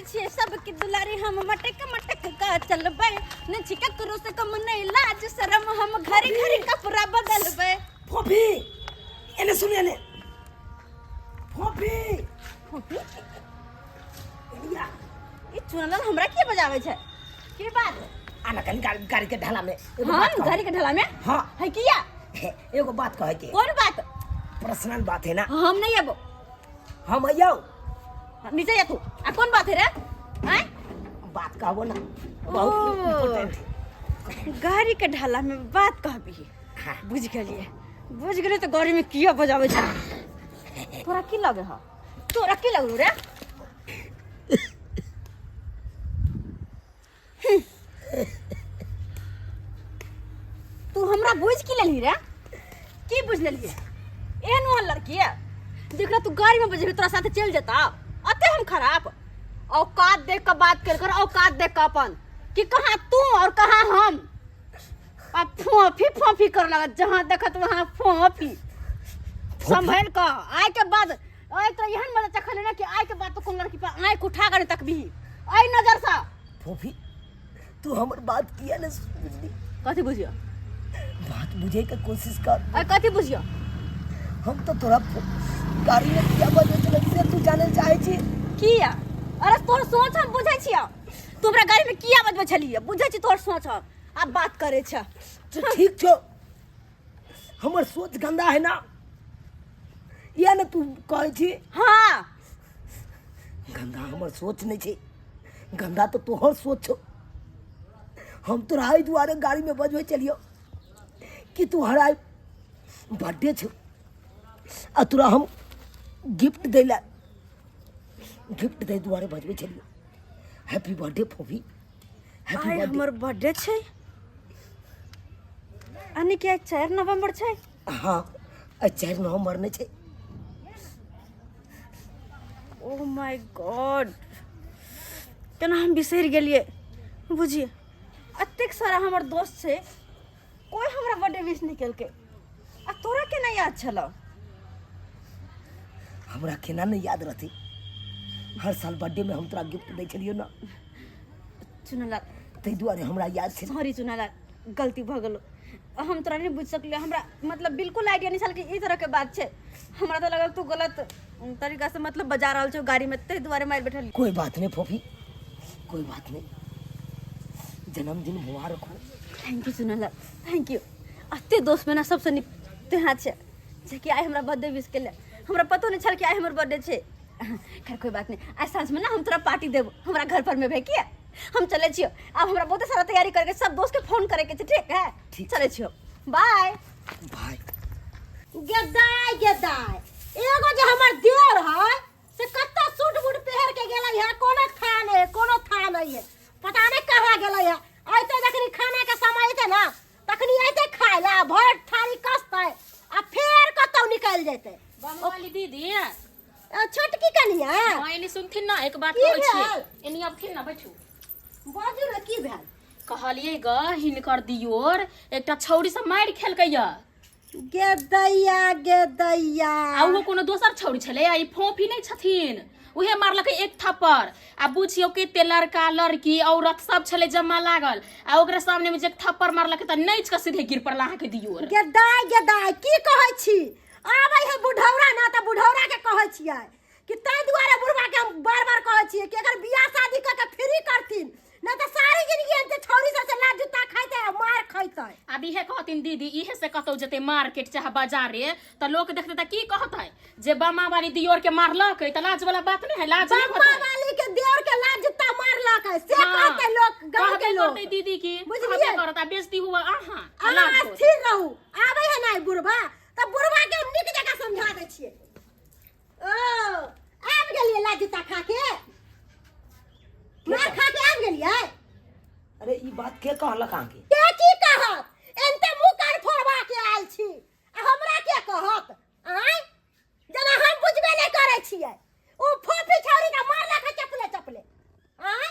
छिए सबके दुलारी हम मटक मटक का चलबे न छिका करो से कम नहीं लाज शर्म हम घरे घरे कपड़ा बदलबे। फोफी एने सुनिए ने फोफी फोफी एलिया ई चुनलन हमरा के बजावे छै की बात आना कन गाड़ी के ढाला में एगो हां बात कह। गाड़ी के ढला में हां है किया एगो बात कहे के कौन बात पर्सनल बात है ना हम नहीं आबो हम आइयो नीचे जा तू आ कौन बात है रे हैं बात कहबो ना बहुत इम्पोर्टेंट है। गाड़ी के ढाला में बात कहबी हाँ। बुझ गेलिए तो गाड़ी में किया बजावे छै तोरा की लगे ह तोरा की लगलू रे तू हमरा बुझ की लेली रे की बुझ लेली एहन वहां लड़की है देखला तू गाड़ी में बजेबे तोरा साथे चल जाता अते हम खराब औकात देख के बात कर औकात देख के अपन कि कहां तू और कहां हम अब फोफी कर लगा जहां देखत वहां फोफी संभल का आए के बाद आए तो यहन मजा चखले ना कि आए के बाद तो कोन लड़की पे आंख उठा कर तक भी आई नजर सा फोफी तू हमर बात किया ना सुनली कथि बुझियो बात बुझे के कोशिश कर आ कथि बुझियो हम तो तोरा गाड़ी में क्या बजे चले से तू जाने चाहे छी किया अरे तोर सोच हम बुझै छियै तू हमरा गाड़ी में किया बजबै छलिए बुझै छी तोर सोच अब बात करे छ तो ठीक छो हमर सोच गंदा है ना या ना तू कहे छी हां गंदा हमर सोच नहीं छे गंदा तो तोहर सोच छो हम तोरा आई दुआरे गाड़ी में बजबै चलियो कि तू हराई बर्थडे छो आ तोरा हम गिफ्ट देला गिफ्ट दे दुआरे बजबै चलियो हैप्पी बर्थडे फोफी हैप्पी आइ बर्थडे हमर बर्थडे छै अने के 4 नवंबर छै हाँ 4 नवंबर ने छे ओ माय गॉड केना हम बिसरि गेलिए बुझिए अतेक सारा हमर दोस्त छै कोई हमरा बर्थडे विश नहीं केलकै आ तोरा केना याद छलो हमरा केना नहीं याद रहती हर साल बर्थडे में हम तोरा गिफ्ट दै छलियो ना चुनला तै दुआरे हमरा याद छे सॉरी चुनला गलती भ गेलो हम तोरा नहीं बुझ सकलियो हमरा मतलब बिल्कुल आइडिया नहीं छल कि ई तरह के बात छै हमरा तो लगल तू गलत तरीका से मतलब बजा रहल छौ गाड़ी में तै दुआरे मार बैठल कोई बात नहीं फोफी कोई बात नहीं जन्मदिन मुबारक हो थैंक यू सुनला थैंक यू अते दोस्त में ना सबसे निक तेहा छै जे कि आइ हमरा बर्थडे विश केले हमरा पतो नहीं छल कि आइ हमर बर्थडे छै खैर कोई बात नहीं आज सांझ में ना हम तोरा पार्टी देब हमरा घर पर में भेकिए हम चले छियो अब हमरा बहुत सारा तैयारी करके सब दोस्त के फोन करे के छै ठीक है ठीक। चले छियो बाय भाई गेदाय एगो जे हमर दियोर है से कत्ता सूट बूट पहन के गेलै है कोनो थान है पता नहीं कहां गेलै है आइते जखनी खाना के समय एते ना तखनी आइते खाय ला भर थारी कसतै आ फेर कतौ निकल जेतै बाबू वाली दीदी छोटकी कनिया हां एनी सुनथिन ना एक बात की कहै छी भेल? एनी अबथिन ना बैठू बाजू रे की भेल कहलिए ग हिनकर दियोर एकटा छौरी से मारि खेलकै य गेदैया आ वो कोनो दोसर छौरी छले आ ई फोफी नहीं छथिन उहे मारलकै एक थप्पड़ आ बुझियो कते लड़का लड़की औरत सब छले जमा लागल आ ओकरा सामने में जे थप्पड़ मारलकै त नैच के सीधे गिर पड़ला अहाँ के दियोर गेदाय की कहै छी आबै है बुढ़ौरा ना त बुढ़ौरा के कहै छियै कि तै दुआरे बुढ़वा के हम बार-बार कहै छियै कि अगर बियाह शादी क के फ्री करथिन ना त सारी जिंदगी एते छौरी से लात जूता खाइते मार खइते अब इहे कहथिन दीदी इहे से कतौ जते मार्केट चाहे बाजारे त लोग देखते त की कहतै जे बामा वाली दियोर के मारलकै त लाज वाला बात नहीं है लाज नहीं बाबा होतै वाली के देवर के लात जूता मारलक है से हाँ, कहते लोग गांव कहबे के लोग करतै दीदी की बुझलियै? कहबे करत आ बेइज्जती हुआ अहाँ अहाँ लाज होत। स्थिर रहू आबै है ना बुढ़वा त बुढ़वा के हम नीक जगह समझा दै छियै ओ आब गेलियै लात जूता खा के मार खा के आब गेलियै अरे ई बात के कहलक आहाँ के के की कहत एनते मुंह कान फोड़वा के आयल छी आ हमरा के कहत आय जना हम बुझबे नहीं करे छियै ओ फोफी छौरी ना मारला के चपले आय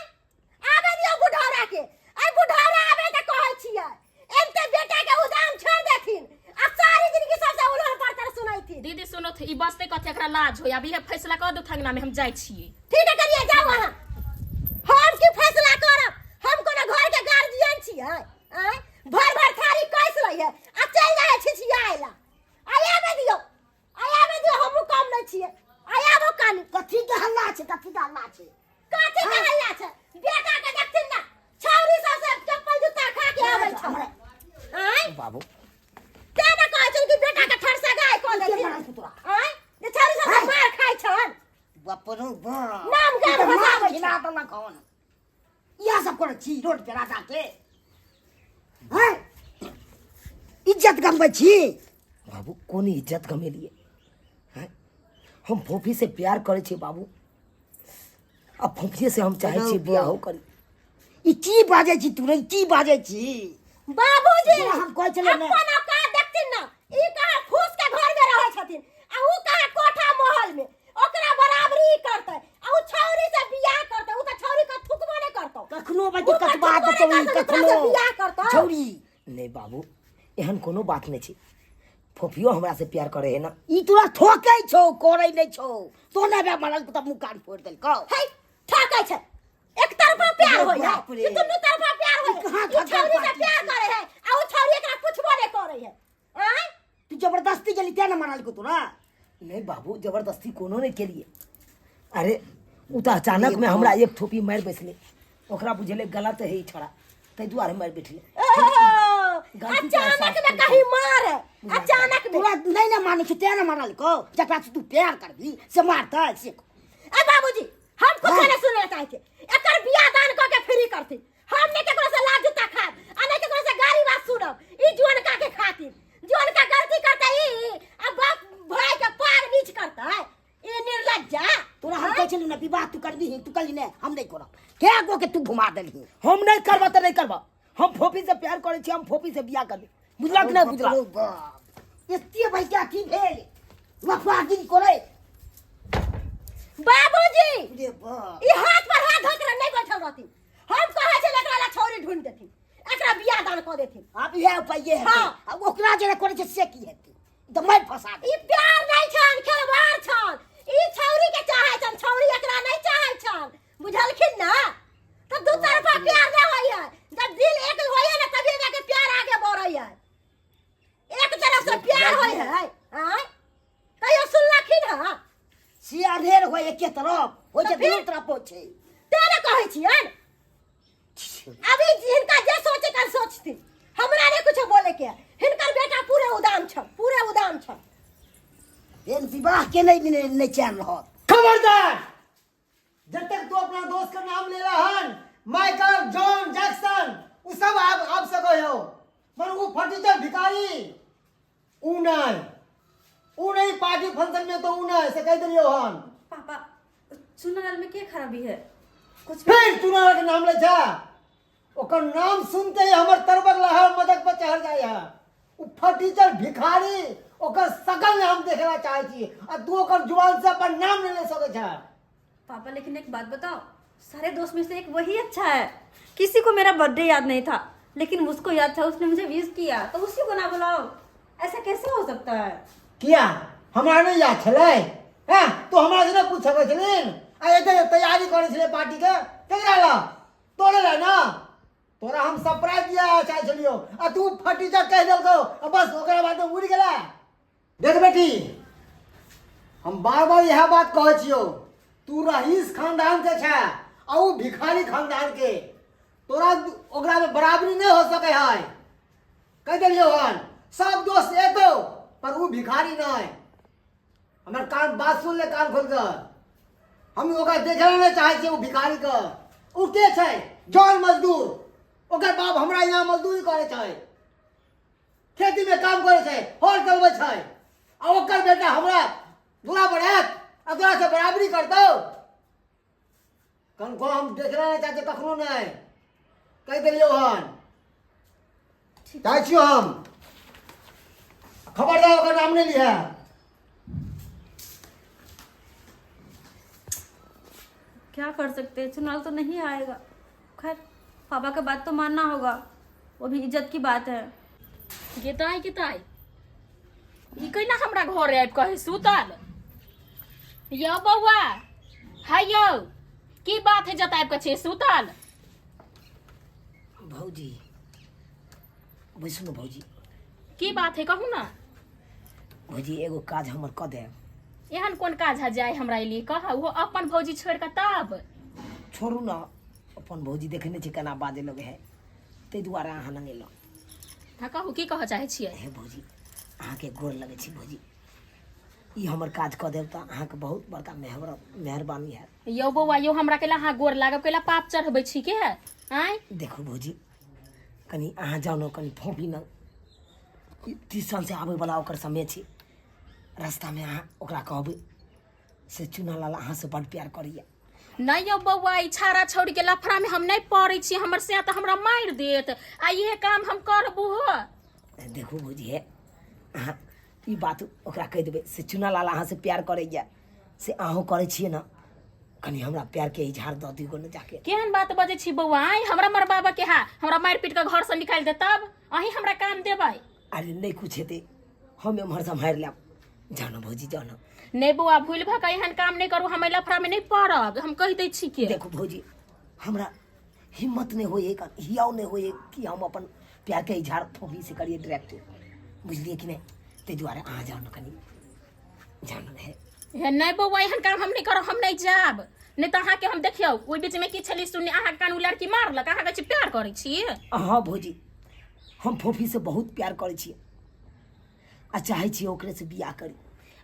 आबे दियो बुढ़ौरा के आई बुढ़ौरा आबे त कहै छियै एनते बेटा के उदाम छोड़ देथिन आ सारी जिंदगी सबसे उलह पड़तर सुनैथिन दीदी सुनो ई बसते कथे एकरा लाज होय अब इहे फैसला कर दो थंगना में हम जाय छियै ठीक है करिए जाओ वहां छै कथी के हल्ला छै कथी के हल्ला छै बेटा के देखथिन ना छौरी सब से चप्पल जूता खा के आबै छै आय बाबू ते ने कहै छै कि बेटा के ठरसा गाय को के देथिन मारै छै तोरा आय जे छौरी सब से मार खाइ छन बापरो बा नाम गाम भसाबै छै खिला देलक हन इएह सब करै छी रोड पे राजा के हैं इज्जत गमबै छी बाबू कोन इज्जत गमेलिए हैं हम फोफी से प्यार करे छी बाबू अब फोफी से हम चाहे छी बियाह करी ई की बाजे छी तू रे की बाजे छी बाबूजी हम कहै छलै ने अपन औकात देखथिन ना ई कहाँ फूस के घर में रहै छथिन आ ऊ कहाँ कोठा महल में ओकरा बराबरी करतै आ ऊ छौरी से बियाह करतै ऊ त छौरी के थुकबो नै करतौ कखनो बाजी कतबा देतौ कखनो बियाह करतौ छौरी नहीं बाबू एहन कोनो बात नहीं छै फोफियो हमरा से प्यार करे है ना ई तोरा ठोकै छौ करे नहीं छौ तो ना बे मरल त मुंह कान फोड़ देल कौ है ठाकै छै एक तरफा प्यार होय है बाप रे। ई दुनू तरफा प्यार होय कहाँ है ई छौरी से पार्टी प्यार छै? करे है आ ऊ छौरी एकरा पुछबो नै करे है आय तू जबरदस्ती गेली ते ना मरल को तोरा नहीं बाबू जबरदस्ती कोनो नहीं केलिए अरे उ त अचानक में हमरा एक थोपी मार बैसले ओकरा बुझले गलत है ई छोड़ा तै दुआरे मार बैठले गलती के अचानक एहसास में करू। कहीं मार है अचानक में तोरा नहीं ना माने छै ते ना मरल को जकरा से तू प्यार करबी से मारता से ए बाबूजी हम कुछ हाँ। नहीं सुनना चाहे छे एकर बियाह दान क के फ्री करथिन हम ने केकरो से लाज जूता खाब आ ने केकरो से गाड़ी बात सुनब ई जुअन का के खातिर जुअन का गलती करता ई आ बाप भाई के पाग नीच करता है ई निर्लज्जा तोरा हम कहै छलु ना विवाह तू करबी तू कहली ने हम नहीं करब क्या गो के तू घुमा देलही हम नहीं करब त नहीं करब हम फोफी से प्यार करे छी हम फोफी से बियाह करबी बुझला कि नहीं बुझला एते भैया की भेल वफादी करे बाबूजी रे बाप ई हाथ पर हाथ धक नहीं बैठल रहथिन हम कहै छे एकरा ला छौरी ढूंढ देथिन एकरा बियाह दान क देथिन आप ये उपाय है हाँ। अब ओकरा जे करे छै से की हेतै त मैं फसा दे ई प्यार नहीं छन खेलवाड़ छन ई छौरी के चाहे छन छौरी एकरा नहीं चाहे छन बुझलखिन ना तो दू तरफा प्यार नहीं होय है जब दिल एक होय है ना तभी जाके प्यार आगे बढ़ै है एक तरफ से प्यार होय है हां कहियो सुनलखिन हां से अधेर होय एके तरफ होय छै तो फिर? दोनों तरफ छै तेरे कहै छियन अभी जिनका जे सोचे कर सोचती हमरा ने कुछ बोले के है। हिनकर बेटा पूरे उदाम छ एन विवाह के नहीं चैन रहत खबरदार जब तक तू अपना दोस्त का नाम ले रहा हन माइकल जॉन जैक्सन उ सब आप सको हो पर वो फटीचर भिखारी उ नहीं पार्टी फंक्शन में तो उ नहीं से कह दियो हन पापा चुनाव में क्या खराबी है कुछ फिर चुनाव के नाम ले जा ओकर नाम सुनते ही हमर तरबक लहर मदक पर चढ़ जाए है उ फटीचर भिखारी ओकर शकल हम देखना चाहे छी आ तू ओकर जुबान से अपन नाम नहीं ले सके छ पापा लेकिन एक बात बताओ सारे दोस्त में से एक वही अच्छा है किसी को मेरा बर्थडे याद नहीं था लेकिन उसको याद था उसने मुझे विश किया तो उसी को ना बुलाओ ऐसा कैसे हो सकता है किया हमरा नहीं याद छलै हैं तो हमरा से पूछ सकै छलिन आ एते तैयारी करै छलै पार्टी के केकरा ला तोरे ला ना तोरा हम सरप्राइज दिया चाहे छलियो आ तू फटीचर कह देलको आ बस ओकरा बाद में उड़ गेला देख बेटी हम बार बार यह बात कहै छियो तू रईस खानदान के छै आ ऊ भिखारी खानदान के तोरा ओकरा में बराबरी नहीं हो सके है कह दिलियो हन सब दोस्त एतो पर ऊ भिखारी नहीं हमर कान बात सुन ले कान खोल कर हम ओकरा देखै नहीं चाहे छी ऊ भिखारी के ऊ के छै जॉन मजदूर ओकर बाप हमरा यहाँ मजदूरी करे छै खेती में काम करे छै हल चलबै छै आ ओकर बेटा हमरा दूरा बढ़त आ तोरा से बराबरी करतौ कनको हम देखना नहीं चाहते कखनो नहीं कह दिलियो हन चाहे छियो हम खबरदार ओकर नाम नहीं लिया क्या कर सकते हैं चुनाव तो नहीं आएगा खैर पापा का बात तो मानना होगा वो भी इज्जत की बात है गेताई ई कहिना हमरा घर आबि कहे सुतल यौ बौआ हाय यौ की बात है जताब के छे सुतल भौजी बैसु न भौजी की बात है कहू ना भौजी एगो काज हमर क दे एहन कौन काज है जाए हमरा लिए कह वो अपन भौजी छोड़ के तब छोड़ू ना अपन भौजी देखने छी केना बाजे लगे है ताहि दुआरे अहाँ लग एलहुँ। हाँ कहू की कह चाहे छियै। हे भौजी अहाँके गोर लगै छी भौजी, ई हमर काज कऽ देब तऽ अहाँके बहुत बड़का मेहरबानी है। यौ बौआ यौ हमरा केला हाँ गोर लागब केला पाप चढ़बै छी के आय। देखू भौजी कनि अहाँ जाउ ने कनि फोफी न ट्यूशन से आबै वाला ओकर समय छै, रास्तामे अहाँ ओकरा कहबै से चुना लाला अहाँ से बड़ प्यार करैया। नहीं यौ बौआ ई छाड़ा छोड़ के लफड़ा में हम नहीं पड़े छी, हमर से तो हमरा मार देत आ ये काम हम करबू हो। देखू भौजी है अहाँ ई बात ओकरा कहि देबै से चुना लाला अहाँ से प्यार करैया, से अहूँ करै छियै ने कनि हमरा प्यार के इजहार दऽ दियौ ने जाके। केहन बात बजे छी बौआ आई हमरा मर बाबा के हा हमरा मार पीट के घर से निकाल दे तब अही हमरा काम देबै। अरे नहीं कुछ हेतै हम एम्हर सम्हारि लेब, जाउ ने भौजी जाउ ने। नहीं बौआ भूल भऽ के एहन काम नहीं करू, हम लफड़ा में नहीं पड़ब हम कह दै छी के। देखो भौजी हमरा हिम्मत नहीं होइए हियाव नहीं होइए कि हम अपन प्यार के इजहार फोफी से करिए डायरेक्ट, बुझलिए कि नहीं। ताहि दुआरे अहाँ जाउ ने कनि जाउ ने। हे नहीं बौआ एहन काम हम नहीं करब, हम नहीं जाब नहीं तो अहाँ के हम देखियो ओइ बीच में की छली सुनने अहाँ कानू लड़की मारलक अहाँ के प्यार करै छी। हाँ भौजी हम फोफी से बहुत प्यार करै छियै आ चाहै छियै ओकरे से बियाह करी।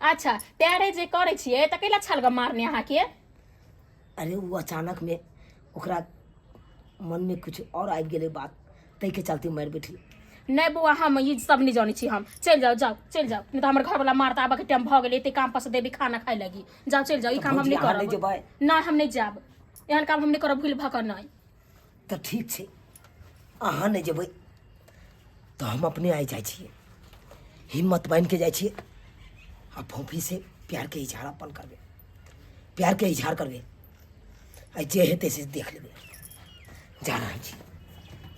अच्छा प्यारे जे करै छियै त कैला छलग मारने अहाँ के। अरे वो अचानक में ओकरा मन में कुछ और आबि गेलै बात ताहि के चलते मारि बैठली। नहीं बौआ हम ये सब नहीं जानी छी, हम चल जाओ चल जाओ नहीं तो हमर घर वाला मारता आबा के टाइम भ गेलै एते काम पर से देबी खाना खाए लगी। जाओ चल जाओ ई काम हम नहीं करब। नहीं हम नहीं जाब एहन काम हम नहीं करब भूल भकर नहीं। तो ठीक छै अहाँ नहीं जेबै तो हम अपने आइ जाइ छियै, हिम्मत बांधि के जाइ छियै आ फोफी से प्यार के इजहार अपन करबै, प्यार के इजहार करबै आ जे हेतै से देख लेबै। जा रहल छी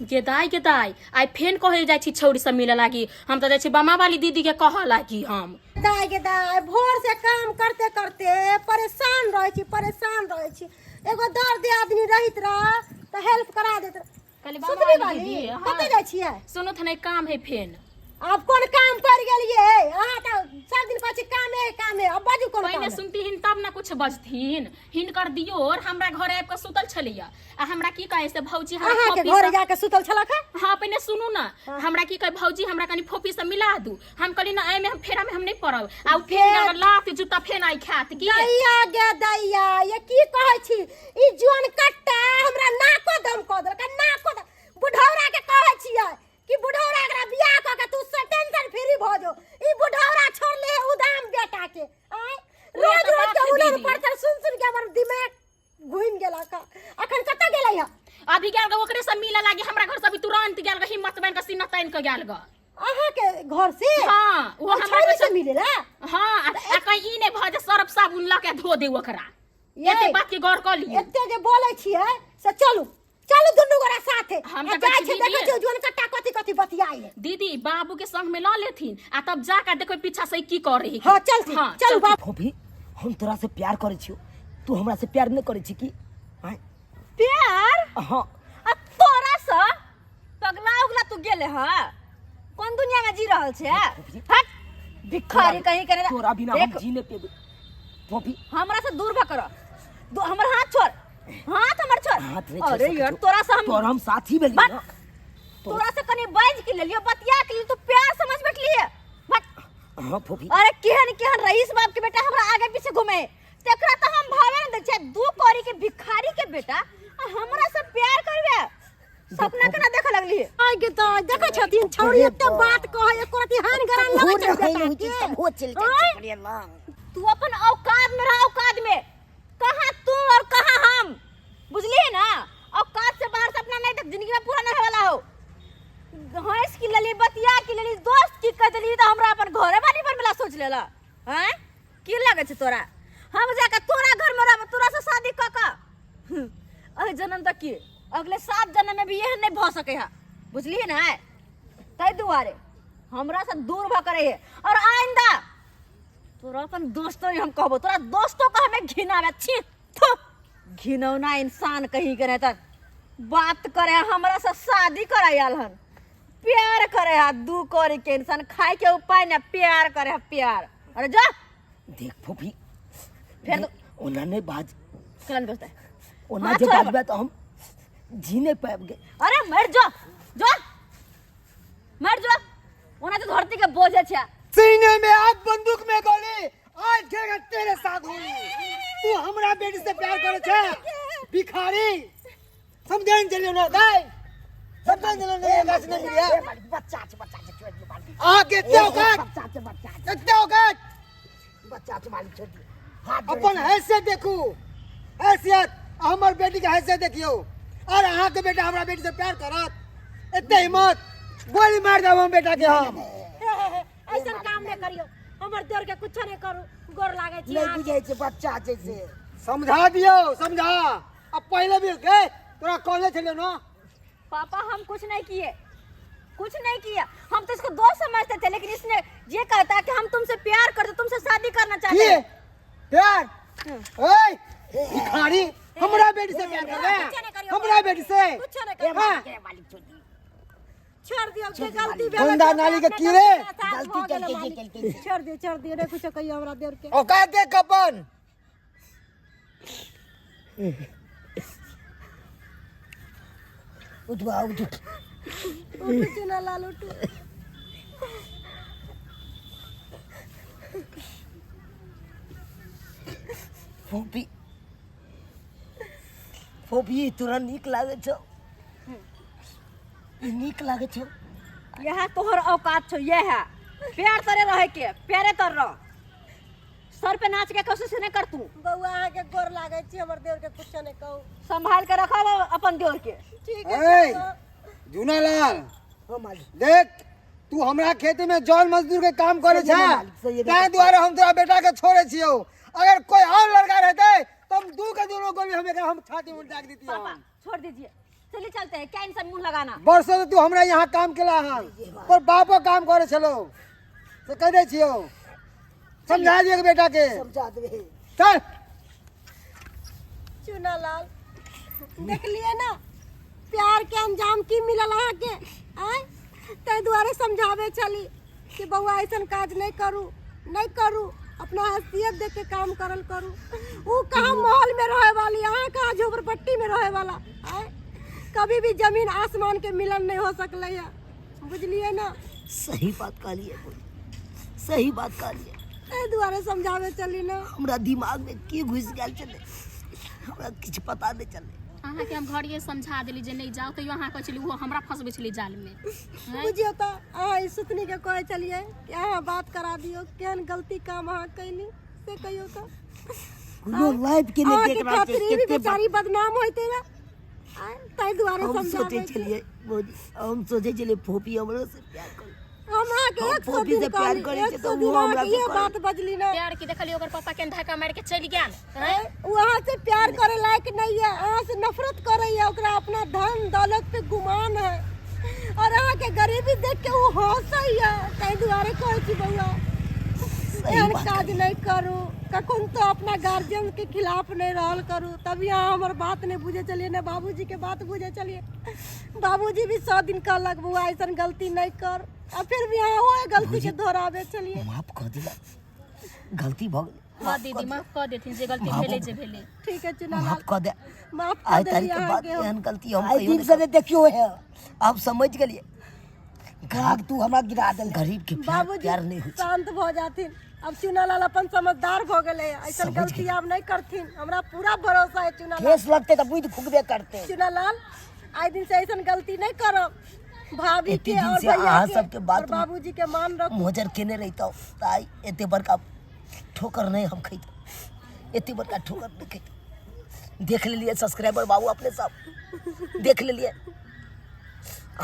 गेदाई आई फेन कहे जाइ छी छौरी सब मिले लागी, हम तो जाइ छी बामा वाली दीदी के कह लागी हम। दाई के दाई भोर से काम करते करते परेशान रहे छी एगो दर्द आदमी रहित रह तो हेल्प करा देत। कहली सुतरी बामा वाली वाली दीदी कते जाइ छियै सुनो थ नहीं काम है फेन। अब कौन काम कर गेलिए अहाँ तो सब दिन कहै छी काम है अब बाजू कोन काम पहले है? सुनतीन तब ना कुछ बजथिन हिनकर दियोर हमरा घरे आबि के सुतल छलिया आ हमरा की कहे से भौजी अहाँ हमरा के फोफी घर से जाके सुतल छलक है? हाँ पहले सुनू ना हमरा की कहे भौजी हमरा कनी फोफी से मिला दू, हम कहली ना एमे हम फेरा में हम नहीं पड़ब आ फेर लात जूता फेन आई खात की। दैया गे दैया ये की कहै छी ई जोन कट्टा हमरा नाको दम क देलक नाको बुढ़ौरा के कहै छियै कि बुढ़ौरा एकरा बियाह क के तू टेंशन फ्री भ जो। ई बुढ़ौरा छोड़ ले उदाम बेटा के आय रोज रोज के उलट पड़तर सुन के हमर दिमाग घुम गेला का। अखन कत गेलै है? अभी गेल ग ओकरे से मिले लागी हमरा घर से अभी तुरंत गेल ग हिम्मत बन के सीना तान के गेल ग। अहाँ के घर से हां वो हमरा से मिलेला। हां आ कहीं ई ने भ जे सरफ साबुन ला के धो दे ओकरा एते बात के गौर क लियो। एते जे बोलै छियै से चलू दुनू गोरा साथे हम आ तऽ जाइ कहै छै छी देखै दीदी। छियै जोन कट्टा कथी बतियाई है। दीदी बाबू के संग में ला लेथिन आ तब जाकर देखो पीछा से की कर रही। हां चलती चलू बाप फोफी हम तोरा से प्यार करै छियो तू हमरा से प्यार नहीं करै छी की? आय प्यार हाँ आ तोरा से पगला उगला तू गेले ह कौन दुनिया में जी रहल छे? हट भिखारी कहीं करे तोरा बिना हम देख जी नहीं पेबे फोफी। हमरा से दूर भा करो हमर हाथ छोड़ हाथ हमर छोड़। हाथ नहीं अरे छोड़ यार सकते। तोरा से तोरा हम साथी भेलिए बट ना। तोरा से कनी बाज के ले लियो बतिया के लिए तू प्यार समझ बैठली है। बट हाँ फोफी अरे केहन रईस बाप के बेटा हमरा आगे पीछे घूमे तेकरा तो हम भावे न दे छे दू कौरी के भिखारी के बेटा आ हमरा से प्यार करबे सपना केना देख लगली है? आइ के तो देखै छथिन छौरी एते बात कहै एको रति हान गरान लगै छै बेटा के। हो चल आँय? तू अपन औकात में रह औकात में कहां तू और कहां हम बुझली है ना? औकात से बाहर सपना नहीं तक जिंदगी में पूरा नहीं वाला हो। हंस की लली बतिया की लली दोस्त की कह देली तो हमरा अपन घरे वाली बनला सोच लेला हैं की लगे छै तोरा? हम जाके तोरा घर में रह तोरा से शादी क का अरे जन्म तक की अगले 7 जन्म में भी यह नहीं भ सके है बुझली है ना? तै दुआरे हमरा से दूर भ करे है और आइंदा तोरा अपन दोस्तों हम कहबो तोरा दोस्तों का हमें घिनावे छी थू घिनौना इंसान कहीं के नहीं तक बात करे हमरा से शादी करे आल हन प्यार करे है दू कौरी के इंसान खाए के उपाय ना प्यार करे है प्यार। अरे जा देख फूफी फिर तो उन्होंने बाज कलन दोस्त है उन्हें हाथ जो छोड़ बाज तो हम जीने पाएब गए। अरे मर जा जो मर जा ओना तो धरती के बोझ है छा सीने में आग बंदूक में गोली आज के तेरे साथ हुई। तू हमरा बेटी से प्यार करे छे भिखारी समझन चलियो ना दाई समझन चलियो ना गाछ नहीं मिलिया बच्चा छोड़ दे मालिक आगे क्यों काट बच्चा क्यों काट मालिक छोड़ दे हाथ अपन हैसियत देखू हैसियत हमर बेटी के हैसियत देखियो और अहाँ के बेटा हमरा बेटी से प्यार करत इतने हिम्मत गोली मार दे हम बेटा के हम ऐसा काम नहीं करियो हमर देर के कुछ नहीं करू गोर लागे छी नहीं बुझे छे बच्चा जैसे समझा दियो समझा अब पहले भी गए तोरा कॉलेज चलियो ना पापा हम कुछ नहीं किया हम तो इसको दोस्त समझते थे लेकिन इसने ये कहता कि हम तुमसे प्यार करते तुमसे शादी करना चाहते ये हैं प्यार ओए भिखारी हमरा बेटी से प्यार कर रहे हमरा बेटी से कुछ नहीं करियो हाँ? मालिक छोड़ दे छोड़ दियो के गलती गंदा नाली के कीड़े गलती करके छोड़ दियो रे कुछ कहियो हमरा देर के औकात दे कपन उठवा उठ उठ चुना लाल उठ फूफी फूफी तोरा नीक लागे छौ नीक लागे छौ यह तोहर औकात छो ये है प्यार तरे रहे के प्यारे तर रह सर पे नाच के कोशिश नहीं कर तू बउआ आहाँ के गोर लागे छी हमर देर के कुछ नहीं कहू संभाल के रखब अपन देवर के ठीक ए है जूनालाल हां मालिक देख तू हमरा खेती में जौन मजदूर के काम करे सही है छा मालिक, सही है। ताहि द्वारा हम तोरा बेटा के छोड़े छियो अगर कोई और लड़का रहते तो हम दू के दोनों गोली हम छाती में दाग देती पापा हम छोड़ दीजिए चलिए चलते हैं क्या इनसे मुंह लगाना वर्षों से तू हमरा यहाँ काम केला हन और बापो काम करे छलो से कह दे छियो समझा दिए बेटा के समझा दे चल चुना लाल देख लिए ना प्यार के अंजाम की मिलल अहाँ के आय तै दुआरे समझावे चली कि बउआ ऐसन काज नहीं करू अपना हैसियत देख के काम करल करू वो कहाँ महल में रहे वाली अहाँ कहाँ झोपड़पट्टी में रहे वाला आय कभी भी जमीन आसमान के मिलन नहीं हो सकले है बुझलिए ना सही बात कहलिए सही बात कहलिए तै दुआरे समझावे चली ना हमरा दिमाग में की घुस गेल छले हमरा किछ पता नहीं चले अहाँ के हम घर ये समझा देली जे नहीं जाओ तो अहाँ कहली वो हमरा फंसबे छली जाल में हैं? बुझियो तो अहाँ ई सुतनी के कहे चलिए कि अहाँ बात करा दियो केहन गलती काम अहाँ कैली से कहियो तो कोनो लाइफ के अहाँ लिए के देख रहा खातिर ई भी बेचारी बदनाम होइते ना ताई दुआरे हम सोचे समझावे चलिए हम सोचे चलिए फूफी हमरा से प्यार कर हम अहाँ के हम 100 फूफी दिन से प्यार कहली करै छै 100 तो दिन वो हमरा अहाँ के से ये करे। बात बजली ना प्यार की देखली ओकर पापा के धक्का मार के चली गेल हैं? वो अहाँ से प्यार करे लायक नहीं है अहाँ से नफरत करे है ओकरा अपना धन दौलत पे गुमान है और अहाँ के गरीबी देख के वो हंसई है ताई दुआरे कहै छी बउआ एहन काज नहीं करू कखन तो अपना गार्जियन के खिलाफ नहीं रहल करू तभी यहाँ हमार बात नहीं बुझे चलिए ना बाबूजी के बात बुझे चलिए बाबूजी भी 100 दिन कहलक बुआ ऐसा गलती नहीं कर और फिर भी यहाँ वो गलती के दोहरावे चलिए माफ कर दिला गलती भ गेल हाँ दीदी माफ कर देथिन जे गलती भेले जे भेले ठीक है चुना माफ कर दे माफ आज कर तारीख दिया के बाद आगे हम। एहन गलती हम कहियो दिन से देखियो है अब समझ गेलिए घाक तू हमरा गिरा देल गरीब के प्यार बाबूजी प्यार नहीं होय शांत भ जाथिन अब चुनालाल अपन समझदार भ गेले ऐसा समझ गलती गई। अब नहीं करथिन हमरा पूरा भरोसा है चुनालाल केस लगते तो बुझ फुकबे करते चुनालाल आज दिन से ऐसा गलती नहीं करब भाभी एते के दिन और से भैया अहाँ के सबके और बात बाबूजी के मान रख मोजर केने रहता ताई एते बड़का ठोकर नहीं हम खैत एते बड़का ठोकर नहीं खैत देख लेलिए सब्सक्राइबर बाबू अपने सब देख लेलिए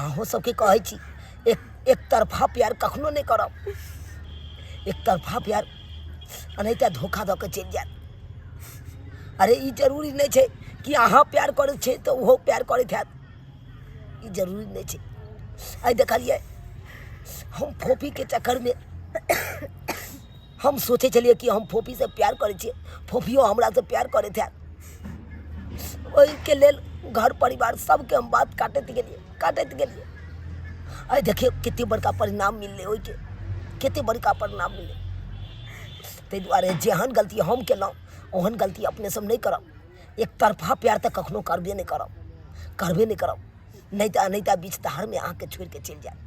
अहों सबके कहै छी एक तरफा प्यार कखनो नहीं करब एक तरफा प्यार अनैता धोखा दऽ के चलि जायत अरे ई जरूरी नहीं छै कि अहाँ प्यार करै छै तऽ ओहो प्यार करैत हैत ई जरूरी नहीं छै आई देखलिए हम फोफी के चक्कर में हम सोचे चलिए कि हम फोफी से प्यार करे छिए फोफियो हमरा से प्यार करे थे ओहि के लेल घर परिवार सबके हम बात काटत गेलिए आई देखिए कितने बड़का परिणाम मिलले ओहि के कितने बड़का परिणाम मिले ताहि दुआरे जेहन गलती हम केलहुँ ओहन गलती अपने सब नहीं करब। एक तरफा प्यार तऽ कखनो करबे नहीं करब, नहीं तो बीच दहाड़ में आके छोड़ के चल जाए।